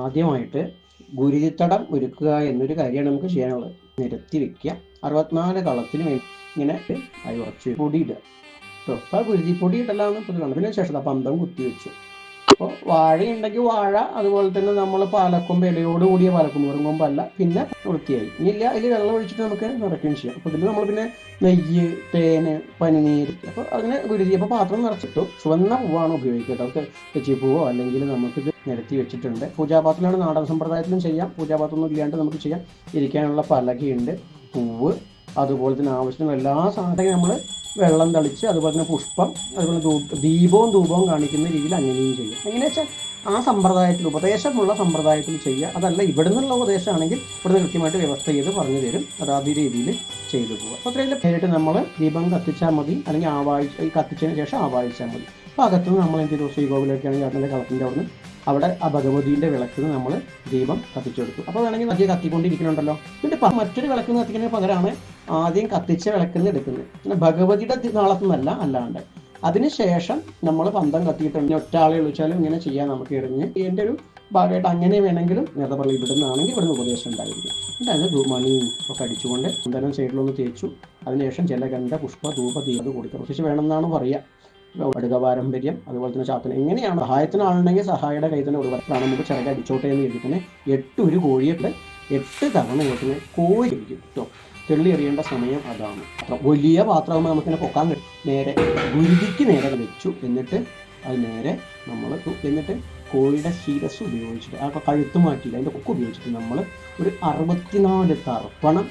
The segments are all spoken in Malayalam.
ആദ്യമായിട്ട് ഗുരുതിത്തടം ഒരുക്കുക എന്നൊരു കാര്യമാണ് നമുക്ക് ചെയ്യാനുള്ളത്. നിരത്തി വെക്കുക, 64 കളത്തിന് വേണ്ടി ഇങ്ങനെ അരി ഉറച്ച് പൊടിയിടുക കേട്ടോ. അപ്പോൾ ആ ഗുരുതിപ്പൊടി ഇടലാന്ന് പൊതുവാണ്. പിന്നെ ശേഷം പന്തം കുത്തി വെച്ചു. അപ്പോൾ വാഴയുണ്ടെങ്കിൽ വാഴ, അതുപോലെ തന്നെ നമ്മൾ പാലക്കൊമ്പ്, ഇലയോട് കൂടിയ പാലക്കൊമ്പ്, വെറുങ്കൊമ്പല്ല. പിന്നെ വൃത്തിയായി ഇനിയില്ല, അതിൽ വെള്ളം ഒഴിച്ചിട്ട് നമുക്ക് നിറയ്ക്കുകയും ചെയ്യാം. അപ്പോൾ ഇതിൽ നമ്മൾ പിന്നെ നെയ്യ്, തേന്, പനിനീര്, അപ്പോൾ അങ്ങനെ ഗുരുതി. അപ്പോൾ പാത്രം നിറച്ചിട്ടു ചുവന്ന പൂവാണ് ഉപയോഗിക്കുക. നമുക്ക് തെച്ചിപ്പൂവോ അല്ലെങ്കിൽ നമുക്കിത് നിരത്തി വെച്ചിട്ടുണ്ട്. പൂജാപാത്രത്തിലാണ്, നാടൻ സമ്പ്രദായത്തിലും ചെയ്യാം. പൂജാപാത്രമൊന്നും ഇല്ലാണ്ട് നമുക്ക് ചെയ്യാം. ഇരിക്കാനുള്ള പലകയുണ്ട്, പൂവ്, അതുപോലെ തന്നെ ആവശ്യത്തിന് എല്ലാ സാധനവും നമ്മൾ വെള്ളം തളിച്ച്, അതുപോലെ തന്നെ പുഷ്പം, അതുപോലെ ദീപവും ധൂപവും കാണിക്കുന്ന രീതിയിൽ അങ്ങനെയും ചെയ്യും. എങ്ങനെയാ വെച്ചാൽ ആ സമ്പ്രദായത്തിൽ, ഉപദേശമുള്ള സമ്പ്രദായത്തിൽ ചെയ്യുക. അതല്ല ഇവിടെ നിന്നുള്ള ഉപദേശമാണെങ്കിൽ ഇവിടുന്ന് കൃത്യമായിട്ട് വ്യവസ്ഥ ചെയ്ത് പറഞ്ഞു തരും. അത് അതേ രീതിയിൽ ചെയ്തു പോകുക. അപ്പോൾ അത്രയും നേരിട്ട് നമ്മൾ ദീപം കത്തിച്ചാൽ മതി, അല്ലെങ്കിൽ കത്തിച്ചതിന് ശേഷം ആവാഹിച്ചാൽ മതി. അപ്പോൾ അകത്തുനിന്ന് നമ്മൾ എന്ത് ചെയ്തു, ശ്രീകോവിലൊക്കെയാണെങ്കിൽ അതിൻ്റെ കളത്തിൻ്റെ അവിടുന്ന് അവിടെ ആ ഭഗവതിയുടെ വിളക്കിന് നമ്മൾ ദീപം കത്തിച്ചെടുത്തു. അപ്പോൾ വേണമെങ്കിൽ ആദ്യം കത്തിക്കൊണ്ടിരിക്കുന്നുണ്ടല്ലോ. പിന്നെ മറ്റൊരു വിളക്കിന് കത്തിക്കുന്നതിന് പകരമാണ് ആദ്യം കത്തിച്ച വിളക്കിന് എടുക്കുന്നത്. പിന്നെ ഭഗവതിയുടെ നാളത്തുനിന്നല്ല, അല്ലാണ്ട് അതിനുശേഷം നമ്മൾ പന്തം കത്തിയിട്ടുണ്ട്. ഒറ്റ ആളെ വിളിച്ചാലും ഇങ്ങനെ ചെയ്യാൻ നമുക്ക് ഇറങ്ങി. എൻ്റെ ഒരു ഭാഗമായിട്ട് അങ്ങനെ വേണമെങ്കിലും നേരത്തെ പറഞ്ഞ് ഇവിടുന്നാണെങ്കിൽ ഇവിടുന്ന് ഉപദേശം ഉണ്ടായിരിക്കും. അതിന് ധൂമണിയും ഒക്കെ അടിച്ചുകൊണ്ട് അന്തരം സൈഡിലൊന്ന് തേച്ചു. അതിനുശേഷം ജലഗന്ധ, പുഷ്പ, ധൂപ, ദീപത് കൊടുക്കുക. പ്രത്യേകിച്ച് വേണമെന്നാണ് പറയുക. അടുക പാരമ്പര്യം, അതുപോലെ തന്നെ ചാത്തന. എങ്ങനെയാണ് സഹായത്തിന് ആളുണ്ടെങ്കിൽ സഹായിയുടെ കൈ തന്നെ കൊടുക്കുക. നമുക്ക് ചിറക് അടിച്ചോട്ടെ എന്ന് എഴുതി തന്നെ 8 ഒരു കോഴിയൊക്കെ 8 തവണ ഇങ്ങനെ കോഴി ഇരിക്കും കേട്ടോ. തെള്ളി എറിയേണ്ട സമയം അതാണ്. വലിയ പാത്രമാകുമ്പോൾ നമുക്കിങ്ങനെ പൊക്കാൻ കഴിയും. നേരെ ഗുരുതിക്ക് നേരെ വെച്ചു. എന്നിട്ട് അത് നേരെ നമ്മൾ എന്നിട്ട് കോഴിയുടെ ശിരസ് ഉപയോഗിച്ചിട്ട്, ആ കഴുത്ത് മാറ്റിയില്ല, അതിൻ്റെ കൊക്ക് ഉപയോഗിച്ചിട്ട് നമ്മൾ ഒരു 64 തർപ്പണം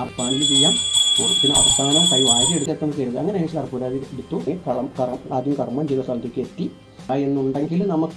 അർപ്പണയിൽ ചെയ്യാം. പിന്നെ അവസാനം കൈ വാരി എടുത്തെന്ന് കരുതുക. അങ്ങനെ കർപ്പൂരാതി എടുത്തു. ആദ്യം കർമ്മം ചെയ്ത സ്ഥലത്തേക്ക് എത്തി എന്നുണ്ടെങ്കിൽ നമുക്ക്